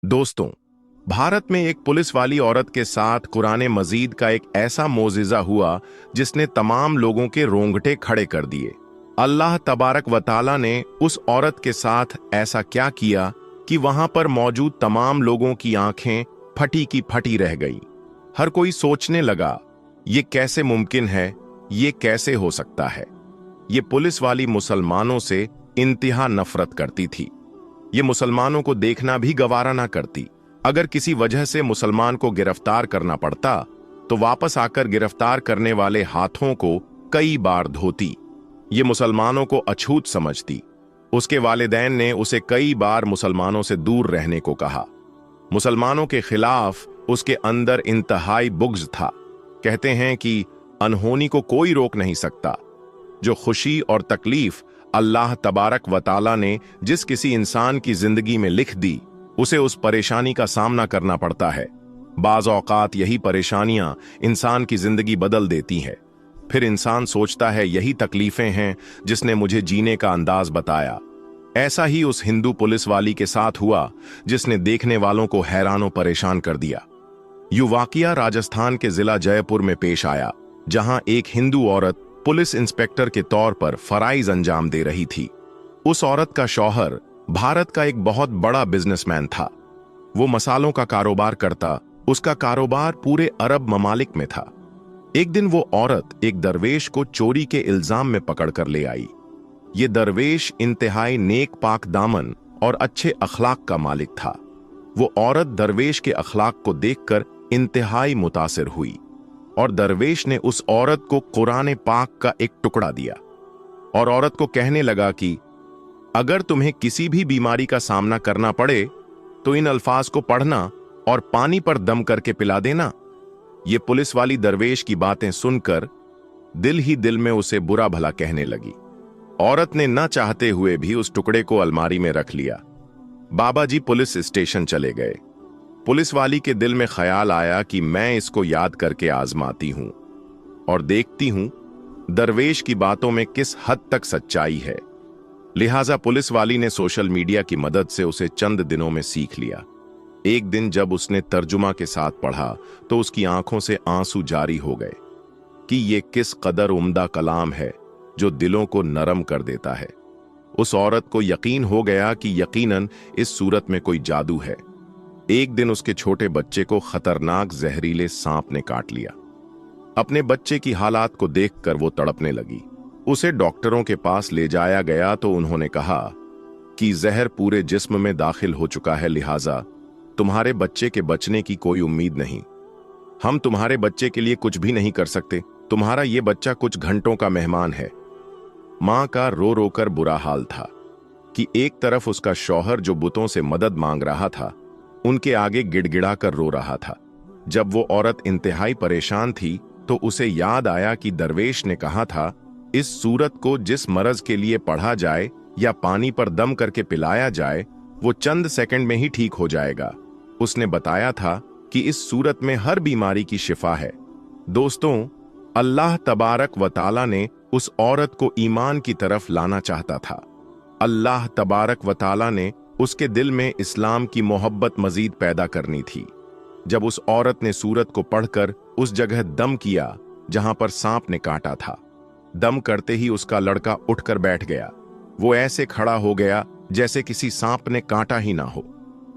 दोस्तों, भारत में एक पुलिस वाली औरत के साथ कुरान मजीद का एक ऐसा मोजिज़ा हुआ जिसने तमाम लोगों के रोंगटे खड़े कर दिए। अल्लाह तबारक व तआला ने उस औरत के साथ ऐसा क्या किया कि वहां पर मौजूद तमाम लोगों की आंखें फटी की फटी रह गई। हर कोई सोचने लगा, ये कैसे मुमकिन है, ये कैसे हो सकता है। ये पुलिस वाली मुसलमानों से इंतहा नफरत करती थी। ये मुसलमानों को देखना भी गवारा ना करती। अगर किसी वजह से मुसलमान को गिरफ्तार करना पड़ता तो वापस आकर गिरफ्तार करने वाले हाथों को कई बार धोती। ये मुसलमानों को अछूत समझती। उसके वालिदैन ने उसे कई बार मुसलमानों से दूर रहने को कहा। मुसलमानों के खिलाफ उसके अंदर इंतहाई बुग़्ज़ था। कहते हैं कि अनहोनी को कोई रोक नहीं सकता। जो खुशी और तकलीफ अल्लाह तबारक व तआला ने जिस किसी इंसान की जिंदगी में लिख दी, उसे उस परेशानी का सामना करना पड़ता है। बाज़ औक़ात यही परेशानियां इंसान की जिंदगी बदल देती हैं। फिर इंसान सोचता है यही तकलीफें हैं जिसने मुझे जीने का अंदाज बताया। ऐसा ही उस हिंदू पुलिस वाली के साथ हुआ जिसने देखने वालों को हैरान परेशान कर दिया। यूं वाक़िया राजस्थान के जिला जयपुर में पेश आया, जहां एक हिंदू औरत पुलिस इंस्पेक्टर के तौर पर फराइज अंजाम दे रही थी। उस औरत का शौहर भारत का एक बहुत बड़ा बिजनेसमैन था। वो मसालों का कारोबार करता। उसका कारोबार पूरे अरब ममालिक में था। एक दिन वो औरत एक दरवेश को चोरी के इल्जाम में पकड़कर ले आई। ये दरवेश इंतहाई नेक पाक दामन और अच्छे अखलाक का मालिक था। वो औरत दरवेश के अखलाक को देखकर इंतहाई मुतासिर हुई और दरवेश ने उस औरत को कुरान पाक का एक टुकड़ा दिया और औरत को कहने लगा कि अगर तुम्हें किसी भी बीमारी का सामना करना पड़े तो इन अल्फाज को पढ़ना और पानी पर दम करके पिला देना। ये पुलिस वाली दरवेश की बातें सुनकर दिल ही दिल में उसे बुरा भला कहने लगी। औरत ने न चाहते हुए भी उस टुकड़े को अलमारी में रख लिया। बाबा जी पुलिस स्टेशन चले गए। पुलिस वाली के दिल में ख्याल आया कि मैं इसको याद करके आजमाती हूं और देखती हूं दरवेश की बातों में किस हद तक सच्चाई है। लिहाजा पुलिस वाली ने सोशल मीडिया की मदद से उसे चंद दिनों में सीख लिया। एक दिन जब उसने तर्जुमा के साथ पढ़ा तो उसकी आंखों से आंसू जारी हो गए कि ये किस कदर उम्दा कलाम है जो दिलों को नरम कर देता है। उस औरत को यकीन हो गया कि यकीनन इस सूरत में कोई जादू है। एक दिन उसके छोटे बच्चे को खतरनाक जहरीले सांप ने काट लिया। अपने बच्चे की हालात को देखकर वो तड़पने लगी। उसे डॉक्टरों के पास ले जाया गया तो उन्होंने कहा कि जहर पूरे जिस्म में दाखिल हो चुका है, लिहाजा तुम्हारे बच्चे के बचने की कोई उम्मीद नहीं। हम तुम्हारे बच्चे के लिए कुछ भी नहीं कर सकते। तुम्हारा ये बच्चा कुछ घंटों का मेहमान है। मां का रो रो कर बुरा हाल था कि एक तरफ उसका शौहर जो बुतों से मदद मांग रहा था, उनके आगे गिड़गिड़ा कर रो रहा था। जब वो औरत इंतहाई परेशान थी तो उसे याद आया कि दरवेश ने कहा था, इस सूरत को जिस मर्ज के लिए पढ़ा जाए या पानी पर दम करके पिलाया जाए वो चंद सेकंड में ही ठीक हो जाएगा। उसने बताया था कि इस सूरत में हर बीमारी की शिफा है। दोस्तों, अल्लाह तबारक व तआला ने उस औरत को ईमान की तरफ लाना चाहता था। अल्लाह तबारक व तआला ने उसके दिल में इस्लाम की मोहब्बत मजीद पैदा करनी थी। जब उस औरत ने सूरत को पढ़कर उस जगह दम किया जहां पर सांप ने काटा था, दम करते ही उसका लड़का उठकर बैठ गया। वो ऐसे खड़ा हो गया जैसे किसी सांप ने काटा ही ना हो।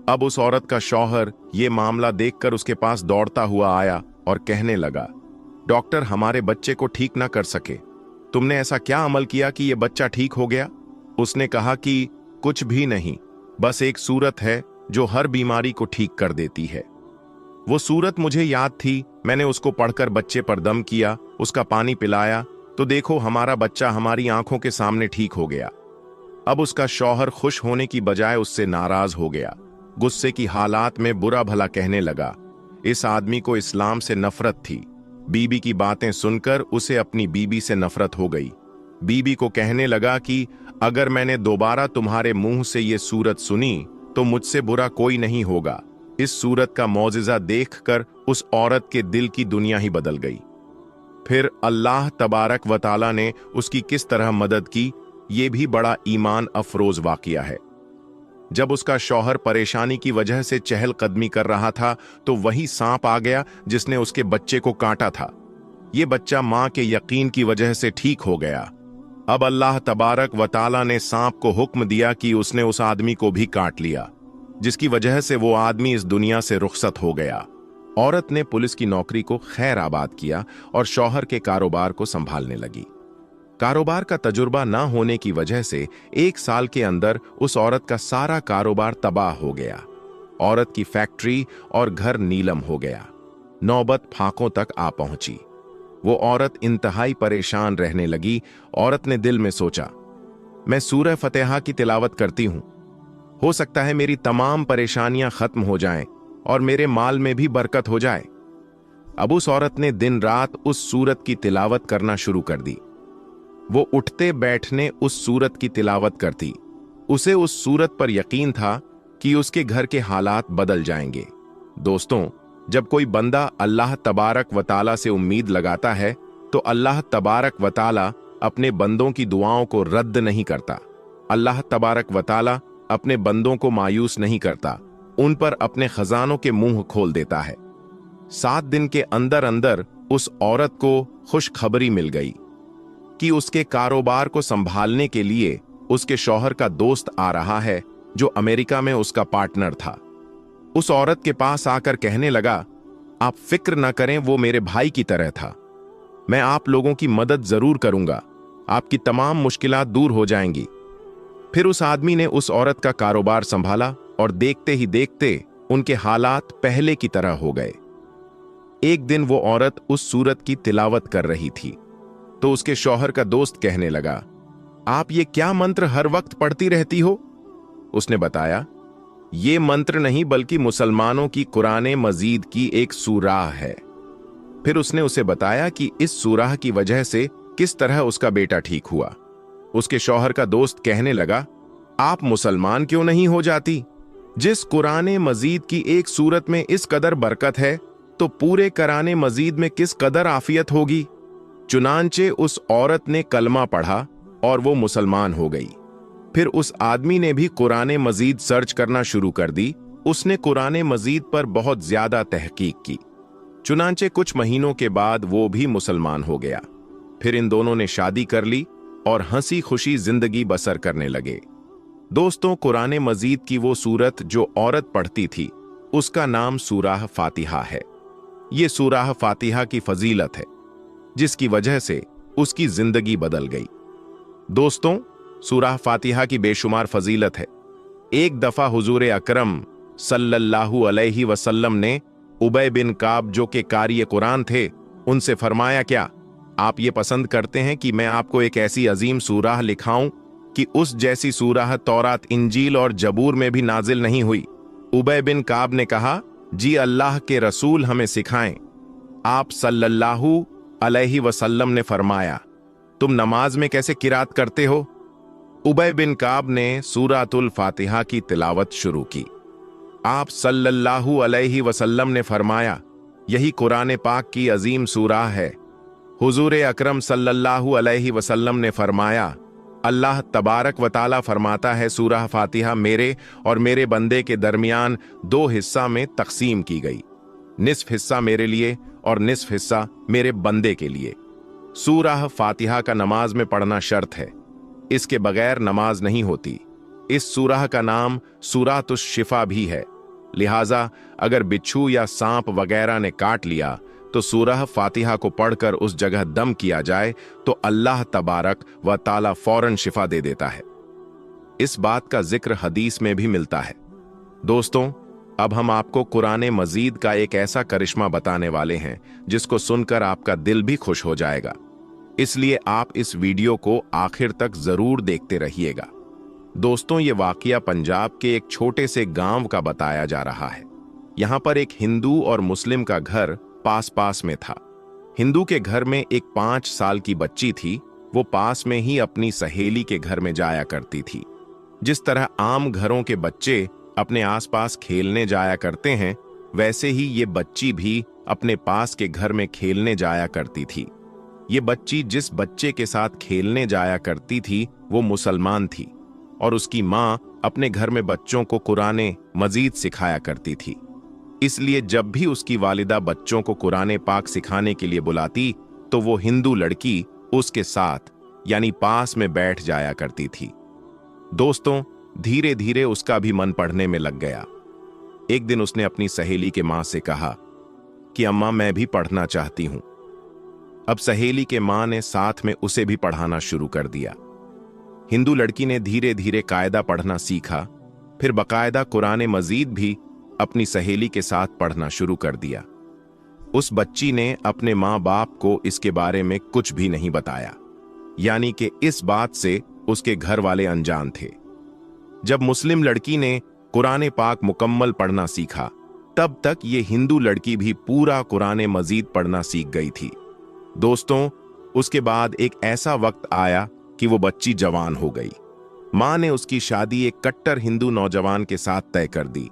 अब उस औरत का शौहर ये मामला देखकर उसके पास दौड़ता हुआ आया और कहने लगा, डॉक्टर, हमारे बच्चे को ठीक ना कर सके। तुमने ऐसा क्या अमल किया कि ये बच्चा ठीक हो गया? उसने कहा कि कुछ भी नहीं, बस एक सूरत है जो हर बीमारी को ठीक कर देती है। वो सूरत मुझे याद थी, मैंने उसको पढ़कर बच्चे पर दम किया, उसका पानी पिलाया, तो देखो हमारा बच्चा हमारी आंखों के सामने ठीक हो गया। अब उसका शौहर खुश होने की बजाय उससे नाराज हो गया। गुस्से की हालात में बुरा भला कहने लगा। इस आदमी को इस्लाम से नफरत थी। बीबी की बातें सुनकर उसे अपनी बीबी से नफरत हो गई। बीबी को कहने लगा कि अगर मैंने दोबारा तुम्हारे मुंह से ये सूरत सुनी तो मुझसे बुरा कोई नहीं होगा। इस सूरत का मौजिज़ा देखकर उस औरत के दिल की दुनिया ही बदल गई। फिर अल्लाह तबारक व तआला ने उसकी किस तरह मदद की, ये भी बड़ा ईमान अफरोज वाकया है। जब उसका शौहर परेशानी की वजह से चहलकदमी कर रहा था तो वही सांप आ गया जिसने उसके बच्चे को काटा था। ये बच्चा मां के यकीन की वजह से ठीक हो गया। अब अल्लाह तबारक व तआला ने सांप को हुक्म दिया कि उसने उस आदमी को भी काट लिया, जिसकी वजह से वो आदमी इस दुनिया से रुखसत हो गया। औरत ने पुलिस की नौकरी को खैर आबाद किया और शौहर के कारोबार को संभालने लगी। कारोबार का तजुर्बा ना होने की वजह से 1 साल के अंदर उस औरत का सारा कारोबार तबाह हो गया। औरत की फैक्ट्री और घर नीलम हो गया। नौबत फांकों तक आ पहुंची। वो औरत इंतहाई परेशान रहने लगी। औरत ने दिल में सोचा, मैं सूरह फतिहा की तिलावत करती हूं, हो सकता है मेरी तमाम परेशानियां खत्म हो जाएं और मेरे माल में भी बरकत हो जाए। अब उस औरत ने दिन रात उस सूरत की तिलावत करना शुरू कर दी। वो उठते बैठने उस सूरत की तिलावत करती। उसे उस सूरत पर यकीन था कि उसके घर के हालात बदल जाएंगे। दोस्तों, जब कोई बंदा अल्लाह तबारक व तआला से उम्मीद लगाता है तो अल्लाह तबारक व तआला अपने बंदों की दुआओं को रद्द नहीं करता। अल्लाह तबारक व तआला अपने बंदों को मायूस नहीं करता, उन पर अपने खजानों के मुंह खोल देता है। 7 दिन के अंदर अंदर उस औरत को खुशखबरी मिल गई कि उसके कारोबार को संभालने के लिए उसके शौहर का दोस्त आ रहा है जो अमेरिका में उसका पार्टनर था। उस औरत के पास आकर कहने लगा, आप फिक्र न करें, वो मेरे भाई की तरह था। मैं आप लोगों की मदद जरूर करूंगा, आपकी तमाम मुश्किलात दूर हो जाएंगी। फिर उस आदमी ने उस औरत का कारोबार संभाला और देखते ही देखते उनके हालात पहले की तरह हो गए। एक दिन वो औरत उस सूरत की तिलावत कर रही थी तो उसके शौहर का दोस्त कहने लगा, आप ये क्या मंत्र हर वक्त पढ़ती रहती हो? उसने बताया, ये मंत्र नहीं बल्कि मुसलमानों की कुरान मजीद की एक सूराह है। फिर उसने उसे बताया कि इस सूराह की वजह से किस तरह उसका बेटा ठीक हुआ। उसके शौहर का दोस्त कहने लगा, आप मुसलमान क्यों नहीं हो जाती? जिस कुरान मजीद की एक सूरत में इस कदर बरकत है तो पूरे कुरान मजीद में किस कदर आफियत होगी। चुनांचे उस औरत ने कलमा पढ़ा और वो मुसलमान हो गई। फिर उस आदमी ने भी कुरान मजीद सर्च करना शुरू कर दी। उसने कुरान मजीद पर बहुत ज्यादा तहकीक की। चुनांचे कुछ महीनों के बाद वो भी मुसलमान हो गया। फिर इन दोनों ने शादी कर ली और हंसी खुशी जिंदगी बसर करने लगे। दोस्तों, कुरान मजीद की वो सूरत जो औरत पढ़ती थी उसका नाम सूरह फातिहा है। ये सूरह फातिहा की फजीलत है जिसकी वजह से उसकी जिंदगी बदल गई। दोस्तों, सूरह फातिहा की बेशुमार फजीलत है। एक दफा हुजूर अकरम सल्लल्लाहु अलैहि वसल्लम ने उबय बिन काब जो के कारी कुरान थे उनसे फरमाया, क्या आप ये पसंद करते हैं कि मैं आपको एक ऐसी अजीम सूरह लिखाऊं कि उस जैसी सूरह तौरात, इंजील और जबूर में भी नाजिल नहीं हुई? उबय बिन काब ने कहा, जी अल्लाह के रसूल हमें सिखाएं। आप सल्लल्लाहु अलैहि वसल्लम ने फरमाया, तुम नमाज में कैसे किरात करते हो? उबय बिन काब ने सूरतुल फातिहा की तिलावत शुरू की। आप सल्लल्लाहु अलैहि वसल्लम ने फरमाया, यही कुरान पाक की अजीम सूरह है। हुजूर अकरम सल्लल्लाहु अलैहि वसल्लम ने फरमाया, अल्लाह तबारक व तआला फरमाता है, सूरह फातिहा मेरे और मेरे बंदे के दरमियान 2 हिस्सा में तकसीम की गई, निस्फ हिस्सा मेरे लिए और निस्फ हिस्सा मेरे बंदे के लिए। सूरह फातिहा का नमाज में पढ़ना शर्त है, इसके बगैर नमाज नहीं होती। इस सूरह का नाम सूरतुश शिफा भी है। लिहाजा अगर बिच्छू या सांप वगैरह ने काट लिया तो सूरह फातिहा को पढ़कर उस जगह दम किया जाए तो अल्लाह तबारक व ताला फौरन शिफा दे देता है। इस बात का जिक्र हदीस में भी मिलता है। दोस्तों, अब हम आपको कुरान मजीद का एक ऐसा करिश्मा बताने वाले हैं जिसको सुनकर आपका दिल भी खुश हो जाएगा। इसलिए आप इस वीडियो को आखिर तक जरूर देखते रहिएगा। दोस्तों, ये वाकया पंजाब के एक छोटे से गांव का बताया जा रहा है। यहाँ पर एक हिंदू और मुस्लिम का घर पास पास में था। हिंदू के घर में एक 5 साल की बच्ची थी। वो पास में ही अपनी सहेली के घर में जाया करती थी। जिस तरह आम घरों के बच्चे अपने आसपास खेलने जाया करते हैं, वैसे ही ये बच्ची भी अपने पास के घर में खेलने जाया करती थी। ये बच्ची जिस बच्चे के साथ खेलने जाया करती थी वो मुसलमान थी और उसकी माँ अपने घर में बच्चों को कुरान मजीद सिखाया करती थी। इसलिए जब भी उसकी वालिदा बच्चों को कुरान पाक सिखाने के लिए बुलाती तो वो हिंदू लड़की उसके साथ यानी पास में बैठ जाया करती थी। दोस्तों, धीरे धीरे उसका भी मन पढ़ने में लग गया। एक दिन उसने अपनी सहेली के मां से कहा कि अम्मा, मैं भी पढ़ना चाहती हूं। अब सहेली के मां ने साथ में उसे भी पढ़ाना शुरू कर दिया। हिंदू लड़की ने धीरे धीरे कायदा पढ़ना सीखा, फिर बकायदा कुरान मजीद भी अपनी सहेली के साथ पढ़ना शुरू कर दिया। उस बच्ची ने अपने मां बाप को इसके बारे में कुछ भी नहीं बताया, यानी कि इस बात से उसके घर वाले अनजान थे। जब मुस्लिम लड़की ने कुरान पाक मुकम्मल पढ़ना सीखा, तब तक ये हिंदू लड़की भी पूरा कुरान मजीद पढ़ना सीख गई थी। दोस्तों, उसके बाद एक ऐसा वक्त आया कि वो बच्ची जवान हो गई। मां ने उसकी शादी एक कट्टर हिंदू नौजवान के साथ तय कर दी।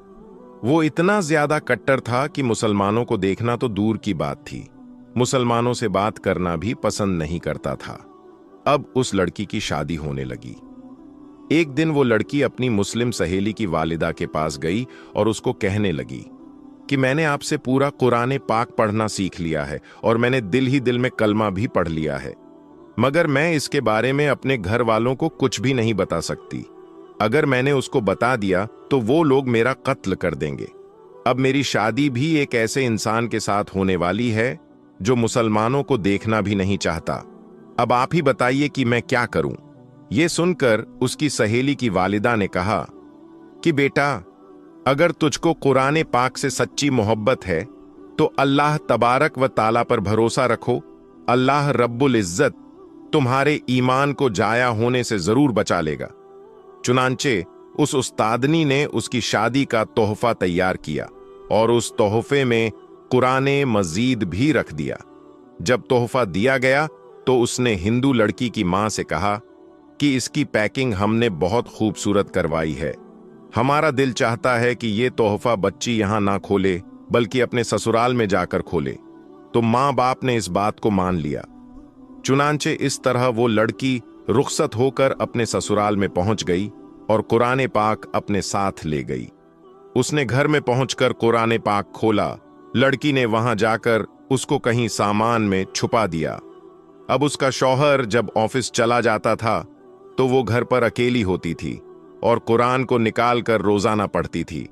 वो इतना ज्यादा कट्टर था कि मुसलमानों को देखना तो दूर की बात थी, मुसलमानों से बात करना भी पसंद नहीं करता था। अब उस लड़की की शादी होने लगी। एक दिन वो लड़की अपनी मुस्लिम सहेली की वालिदा के पास गई और उसको कहने लगी कि मैंने आपसे पूरा कुरान पाक पढ़ना सीख लिया है और मैंने दिल ही दिल में कलमा भी पढ़ लिया है, मगर मैं इसके बारे में अपने घर वालों को कुछ भी नहीं बता सकती। अगर मैंने उसको बता दिया तो वो लोग मेरा कत्ल कर देंगे। अब मेरी शादी भी एक ऐसे इंसान के साथ होने वाली है जो मुसलमानों को देखना भी नहीं चाहता। अब आप ही बताइए कि मैं क्या करूं। ये सुनकर उसकी सहेली की वालिदा ने कहा कि बेटा, अगर तुझको कुरान पाक से सच्ची मोहब्बत है तो अल्लाह तबारक व ताला पर भरोसा रखो। अल्लाह रब्बुल इज्जत तुम्हारे ईमान को जाया होने से जरूर बचा लेगा। चुनांचे उस उस्तादनी ने उसकी शादी का तोहफा तैयार किया और उस तोहफे में कुरान मजीद भी रख दिया। जब तोहफा दिया गया तो उसने हिंदू लड़की की मां से कहा कि इसकी पैकिंग हमने बहुत खूबसूरत करवाई है। हमारा दिल चाहता है कि ये तोहफा बच्ची यहां ना खोले बल्कि अपने ससुराल में जाकर खोले। तो मां बाप ने इस बात को मान लिया। चुनांचे इस तरह वो लड़की रुखसत होकर अपने ससुराल में पहुंच गई और कुरान पाक अपने साथ ले गई। उसने घर में पहुंचकर कुरान पाक खोला। लड़की ने वहां जाकर उसको कहीं सामान में छुपा दिया। अब उसका शौहर जब ऑफिस चला जाता था तो वो घर पर अकेली होती थी और कुरान को निकाल कर रोजाना पढ़ती थी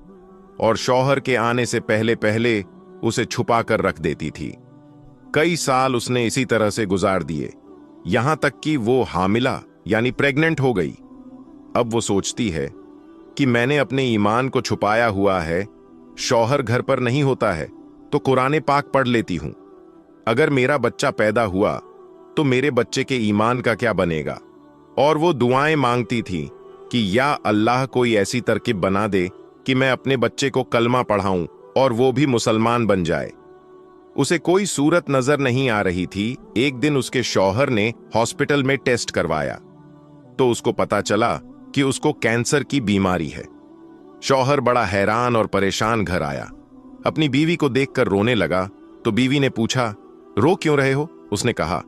और शौहर के आने से पहले पहले उसे छुपा कर रख देती थी। कई साल उसने इसी तरह से गुजार दिए, यहां तक कि वो हामिला यानी प्रेग्नेंट हो गई। अब वो सोचती है कि मैंने अपने ईमान को छुपाया हुआ है, शौहर घर पर नहीं होता है तो कुरान पाक पढ़ लेती हूं। अगर मेरा बच्चा पैदा हुआ तो मेरे बच्चे के ईमान का क्या बनेगा। और वो दुआएं मांगती थी कि या अल्लाह कोई ऐसी तरकीब बना दे कि मैं अपने बच्चे को कलमा पढ़ाऊं और वो भी मुसलमान बन जाए। उसे कोई सूरत नजर नहीं आ रही थी। एक दिन उसके शौहर ने हॉस्पिटल में टेस्ट करवाया तो उसको पता चला कि उसको कैंसर की बीमारी है। शौहर बड़ा हैरान और परेशान घर आया। अपनी बीवी को देखकर रोने लगा तो बीवी ने पूछा, रो क्यों रहे हो? उसने कहा,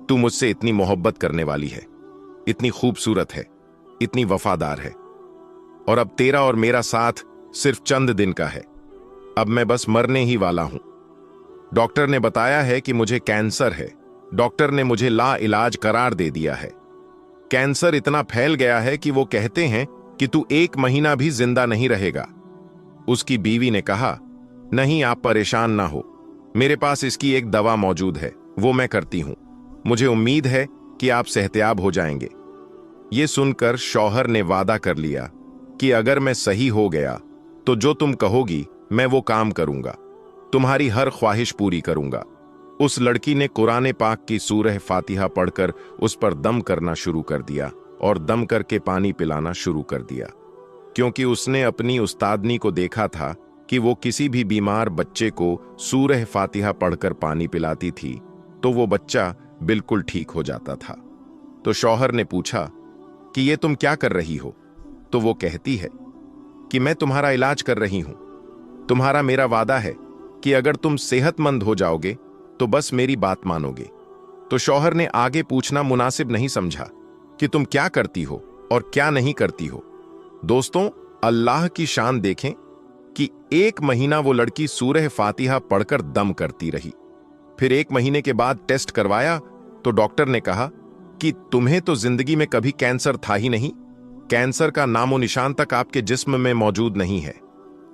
तू मुझसे इतनी मोहब्बत करने वाली है, इतनी खूबसूरत है, इतनी वफादार है, और अब तेरा और मेरा साथ सिर्फ चंद दिन का है। अब मैं बस मरने ही वाला हूं। डॉक्टर ने बताया है कि मुझे कैंसर है। डॉक्टर ने मुझे ला इलाज करार दे दिया है। कैंसर इतना फैल गया है कि वो कहते हैं कि तू 1 महीना भी जिंदा नहीं रहेगा। उसकी बीवी ने कहा, नहीं, आप परेशान ना हो, मेरे पास इसकी एक दवा मौजूद है, वो मैं करती हूं। मुझे उम्मीद है कि आप सेहतयाब हो जाएंगे। ये सुनकर शौहर ने वादा कर लिया कि अगर मैं सही हो गया तो जो तुम कहोगी मैं वो काम करूंगा, तुम्हारी हर ख्वाहिश पूरी करूंगा। उस लड़की ने कुरान पाक की सूरह फातिहा पढ़कर उस पर दम करना शुरू कर दिया और दम करके पानी पिलाना शुरू कर दिया, क्योंकि उसने अपनी उस्तादनी को देखा था कि वो किसी भी बीमार बच्चे को सूरह फातिहा पढ़कर पानी पिलाती थी तो वो बच्चा बिल्कुल ठीक हो जाता था। तो शौहर ने पूछा कि ये तुम क्या कर रही हो? तो वो कहती है कि मैं तुम्हारा इलाज कर रही हूं। तुम्हारा मेरा वादा है कि अगर तुम सेहतमंद हो जाओगे तो बस मेरी बात मानोगे। तो शौहर ने आगे पूछना मुनासिब नहीं समझा कि तुम क्या करती हो और क्या नहीं करती हो। दोस्तों, अल्लाह की शान देखें कि 1 महीना वो लड़की सूरह फातिहा पढ़कर दम करती रही। फिर 1 महीने के बाद टेस्ट करवाया तो डॉक्टर ने कहा कि तुम्हें तो जिंदगी में कभी कैंसर था ही नहीं, कैंसर का नामो निशान तक आपके जिस्म में मौजूद नहीं है।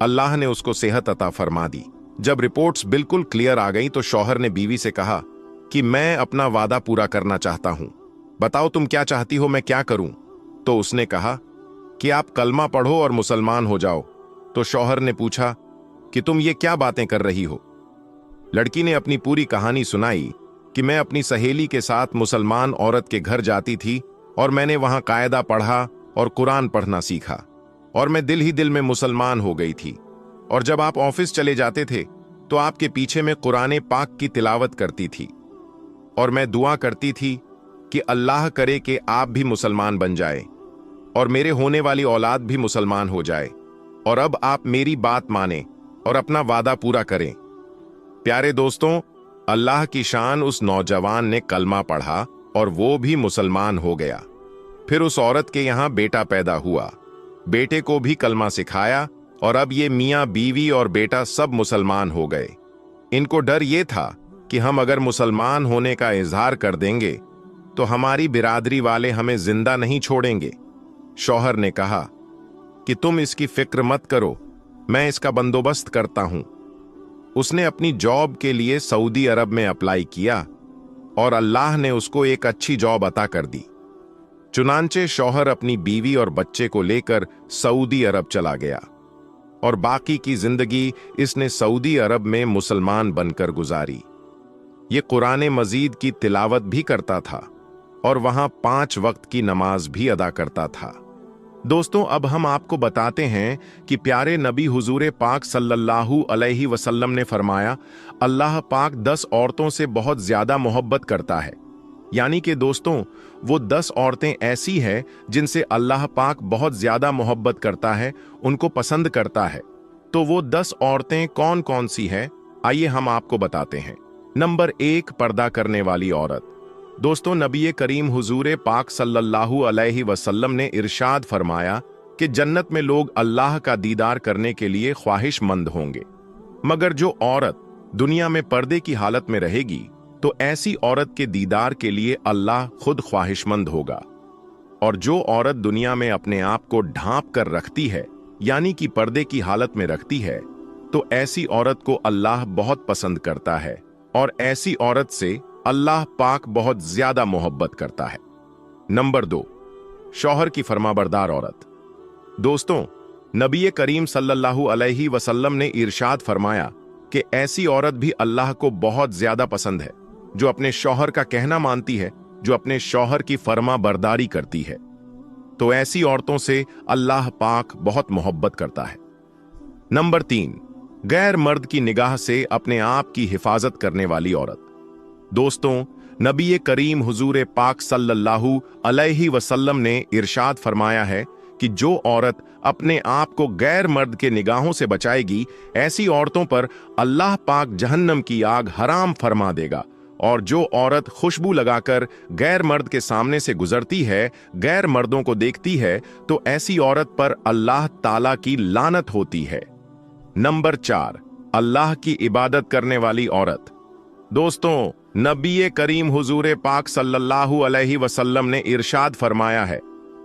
अल्लाह ने उसको सेहत अता फरमा दी। जब रिपोर्ट्स बिल्कुल क्लियर आ गई तो शौहर ने बीवी से कहा कि मैं अपना वादा पूरा करना चाहता हूं, बताओ तुम क्या चाहती हो, मैं क्या करूं? तो उसने कहा कि आप कलमा पढ़ो और मुसलमान हो जाओ। तो शौहर ने पूछा कि तुम ये क्या बातें कर रही हो? लड़की ने अपनी पूरी कहानी सुनाई कि मैं अपनी सहेली के साथ मुसलमान औरत के घर जाती थी और मैंने वहां कायदा पढ़ा और कुरान पढ़ना सीखा और मैं दिल ही दिल में मुसलमान हो गई थी। और जब आप ऑफिस चले जाते थे तो आपके पीछे में कुरान पाक की तिलावत करती थी और मैं दुआ करती थी कि अल्लाह करे कि आप भी मुसलमान बन जाए और मेरे होने वाली औलाद भी मुसलमान हो जाए, और अब आप मेरी बात माने और अपना वादा पूरा करें। प्यारे दोस्तों, अल्लाह की शान, उस नौजवान ने कलमा पढ़ा और वो भी मुसलमान हो गया। फिर उस औरत के यहां बेटा पैदा हुआ, बेटे को भी कलमा सिखाया और अब ये मियां बीवी और बेटा सब मुसलमान हो गए। इनको डर ये था कि हम अगर मुसलमान होने का इजहार कर देंगे तो हमारी बिरादरी वाले हमें जिंदा नहीं छोड़ेंगे। शौहर ने कहा कि तुम इसकी फिक्र मत करो, मैं इसका बंदोबस्त करता हूं। उसने अपनी जॉब के लिए सऊदी अरब में अप्लाई किया और अल्लाह ने उसको एक अच्छी जॉब अता कर दी। चुनांचे शौहर अपनी बीवी और बच्चे को लेकर सऊदी अरब चला गया और बाकी की जिंदगी इसने सऊदी अरब में मुसलमान बनकर गुजारी। ये कुरान मजीद की तिलावत भी करता था और वहां 5 वक्त की नमाज भी अदा करता था। दोस्तों, अब हम आपको बताते हैं कि प्यारे नबी हुजूर पाक सल्लल्लाहु अलैहि वसल्लम ने फरमाया, अल्लाह पाक 10 औरतों से बहुत ज्यादा मोहब्बत करता है। यानी कि दोस्तों, वो 10 औरतें ऐसी हैं जिनसे अल्लाह पाक बहुत ज्यादा मोहब्बत करता है, उनको पसंद करता है। तो वो 10 औरतें कौन कौन सी हैं, आइए हम आपको बताते हैं। नंबर 1, पर्दा करने वाली औरत। दोस्तों, नबी करीम हुजूर पाक सल्लल्लाहु अलैहि वसल्लम ने इरशाद फरमाया कि जन्नत में लोग अल्लाह का दीदार करने के लिए ख्वाहिशमंद होंगे, मगर जो औरत दुनिया में पर्दे की हालत में रहेगी तो ऐसी औरत के दीदार के लिए अल्लाह खुद ख्वाहिशमंद होगा। और जो औरत दुनिया में अपने आप को ढांप कर रखती है, यानी कि पर्दे की हालत में रखती है, तो ऐसी औरत को अल्लाह बहुत पसंद करता है और ऐसी औरत से अल्लाह पाक बहुत ज्यादा मोहब्बत करता है। नंबर 2, शौहर की फरमाबरदार औरत। दोस्तों, नबी करीम सल्लल्लाहु अलैहि वसल्लम ने इरशाद फरमाया कि ऐसी औरत भी अल्लाह को बहुत ज्यादा पसंद है जो अपने शौहर का कहना मानती है, जो अपने शौहर की फरमाबरदारी करती है। तो ऐसी औरतों से अल्लाह पाक बहुत मोहब्बत करता है। नंबर 3, गैर मर्द की निगाह से अपने आप की हिफाजत करने वाली औरत। दोस्तों, नबी करीम हुजूर पाक सल्लल्लाहु अलैहि वसल्लम ने इरशाद फरमाया है कि जो औरत अपने आप को गैर मर्द के निगाहों से बचाएगी, ऐसी औरतों पर अल्लाह पाक जहन्नम की आग हराम फरमा देगा। और जो औरत खुशबू लगाकर गैर मर्द के सामने से गुजरती है, गैर मर्दों को देखती है, तो ऐसी औरत पर अल्लाह ताला की लानत होती है। नंबर 4, अल्लाह की इबादत करने वाली औरत। दोस्तों, नबी करीम हुजूर पाक सल्लल्लाहु अलैहि वसल्लम ने इरशाद फरमाया है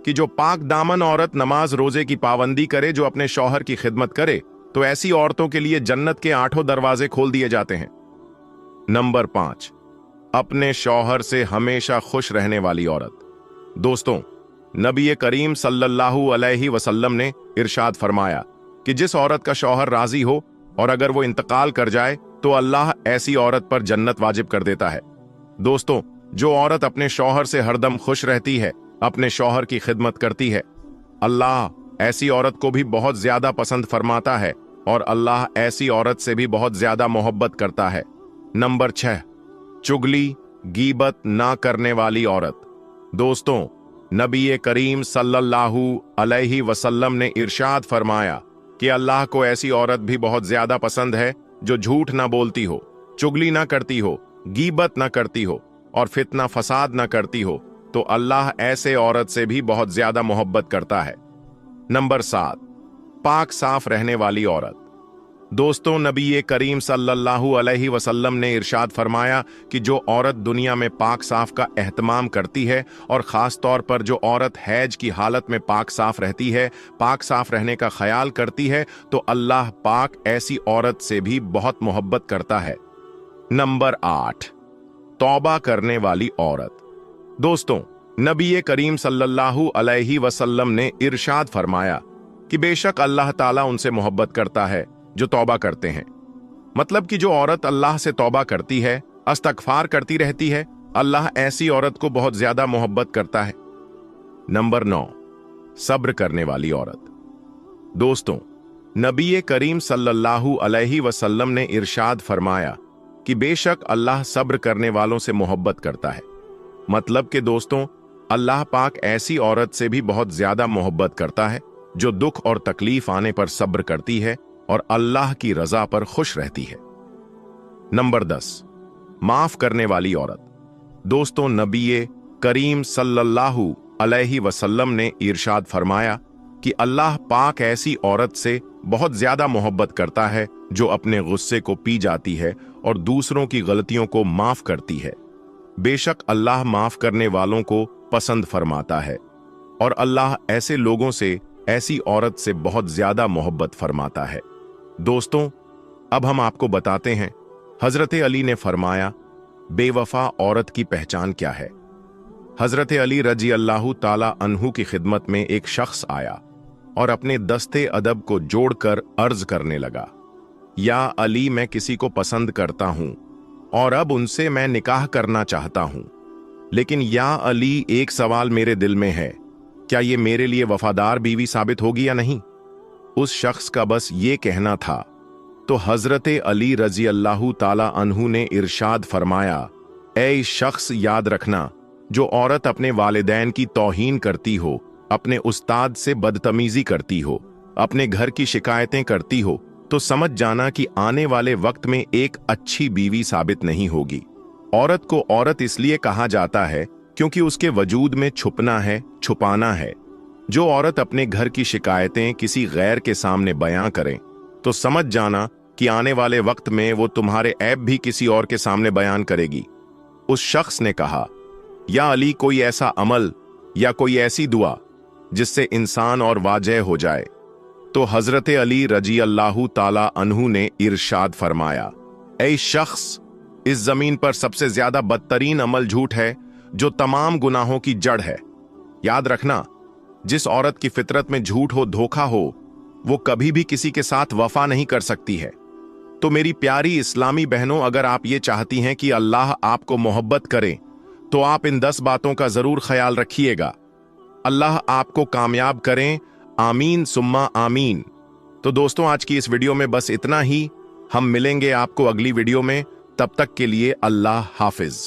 कि जो पाक दामन औरत नमाज रोजे की पाबंदी करे, जो अपने शौहर की खिदमत करे, तो ऐसी औरतों के लिए जन्नत के 8 दरवाजे खोल दिए जाते हैं। नंबर 5, अपने शौहर से हमेशा खुश रहने वाली औरत। दोस्तों, नबी करीम सल्लल्लाहु अलैहि वसल्लम ने इरशाद फरमाया कि जिस औरत का शौहर राजी हो और अगर वो इंतकाल कर जाए तो अल्लाह ऐसी औरत पर जन्नत वाजिब कर देता है। दोस्तों, जो औरत अपने शौहर से हरदम खुश रहती है, अपने शौहर की खिदमत करती है, अल्लाह ऐसी औरत को भी बहुत ज्यादा पसंद फरमाता है और अल्लाह ऐसी औरत से भी बहुत ज्यादा मोहब्बत करता है। नंबर 6, चुगली गीबत ना करने वाली औरत। दोस्तों, नबी करीम सल्लल्लाहु अलैहि वसल्लम ने इरशाद फरमाया कि अल्लाह को ऐसी औरत भी बहुत ज्यादा पसंद है जो झूठ ना बोलती हो, चुगली ना करती हो, गीबत ना करती हो और फितना फसाद न करती हो तो अल्लाह ऐसे औरत से भी बहुत ज्यादा मोहब्बत करता है। नंबर 7, पाक साफ रहने वाली औरत। दोस्तों, नबी करीम सल्लल्लाहु अलैहि वसल्लम ने इरशाद फरमाया कि जो औरत दुनिया में पाक साफ का एहतमाम करती है और ख़ास तौर पर जो औरत हैज की हालत में पाक साफ रहती है, पाक साफ रहने का ख्याल करती है, तो अल्लाह पाक ऐसी औरत से भी बहुत मोहब्बत करता है। नंबर 8, तौबा करने वाली औरत। दोस्तों, नबी करीम सल्लल्लाहु अलैहि वसल्लम ने इरशाद फरमाया कि बेशक अल्लाह ताला उनसे मोहब्बत करता है जो तौबा करते हैं। मतलब कि जो औरत अल्लाह से तौबा करती है, इस्तगफार करती रहती है, अल्लाह ऐसी औरत को बहुत ज्यादा मोहब्बत करता है। नंबर 9, सब्र करने वाली औरत। दोस्तों, नबी करीम सल्लल्लाहु अलैहि वसल्लम ने इरशाद फरमाया कि बेशक अल्लाह सब्र करने वालों से मोहब्बत करता है। मतलब कि दोस्तों, अल्लाह पाक ऐसी औरत से भी बहुत ज्यादा मोहब्बत करता है जो दुख और तकलीफ आने पर सब्र करती है और अल्लाह की रजा पर खुश रहती है। नंबर 10, माफ करने वाली औरत। दोस्तों, नबी करीम सल्लल्लाहु अलैहि वसल्लम ने इरशाद फरमाया कि अल्लाह पाक ऐसी औरत से बहुत ज्यादा मोहब्बत करता है जो अपने गुस्से को पी जाती है और दूसरों की गलतियों को माफ करती है। बेशक अल्लाह माफ करने वालों को पसंद फरमाता है और अल्लाह ऐसे लोगों से, ऐसी औरत से बहुत ज्यादा मोहब्बत फरमाता है। दोस्तों, अब हम आपको बताते हैं हजरत अली ने फरमाया, बेवफा औरत की पहचान क्या है। हजरत अली रजी अल्लाह ताला अन्हु की खिदमत में एक शख्स आया और अपने दस्ते अदब को जोड़कर अर्ज करने लगा, या अली, मैं किसी को पसंद करता हूं और अब उनसे मैं निकाह करना चाहता हूं, लेकिन या अली, एक सवाल मेरे दिल में है, क्या ये मेरे लिए वफादार बीवी साबित होगी या नहीं। उस शख्स का बस ये कहना था तो हजरत अली रजी अल्लाह ताला अन्हु ने इरशाद फरमाया, ऐ शख्स, याद रखना, जो औरत अपने वालिदैन की तौहीन करती हो, अपने उस्ताद से बदतमीजी करती हो, अपने घर की शिकायतें करती हो, तो समझ जाना कि आने वाले वक्त में एक अच्छी बीवी साबित नहीं होगी। औरत को औरत इसलिए कहा जाता है क्योंकि उसके वजूद में छुपना है, छुपाना है। जो औरत अपने घर की शिकायतें किसी गैर के सामने बयां करें, तो समझ जाना कि आने वाले वक्त में वो तुम्हारे ऐब भी किसी और के सामने बयान करेगी। उस शख्स ने कहा, या अली, कोई ऐसा अमल या कोई ऐसी दुआ जिससे इंसान और वाजह हो जाए। तो हजरत अली रजी अल्लाह ताला अन्हु ने इरशाद फरमाया, ऐ शख्स, इस जमीन पर सबसे ज्यादा बदतरीन अमल झूठ है जो तमाम गुनाहों की जड़ है। याद रखना, जिस औरत की फितरत में झूठ हो, धोखा हो, वो कभी भी किसी के साथ वफा नहीं कर सकती है। तो मेरी प्यारी इस्लामी बहनों, अगर आप ये चाहती हैं कि अल्लाह आपको मोहब्बत करे तो आप इन 10 बातों का जरूर ख्याल रखिएगा। अल्लाह आपको कामयाब करें, आमीन सुम्मा आमीन। तो दोस्तों, आज की इस वीडियो में बस इतना ही। हम मिलेंगे आपको अगली वीडियो में, तब तक के लिए अल्लाह हाफिज।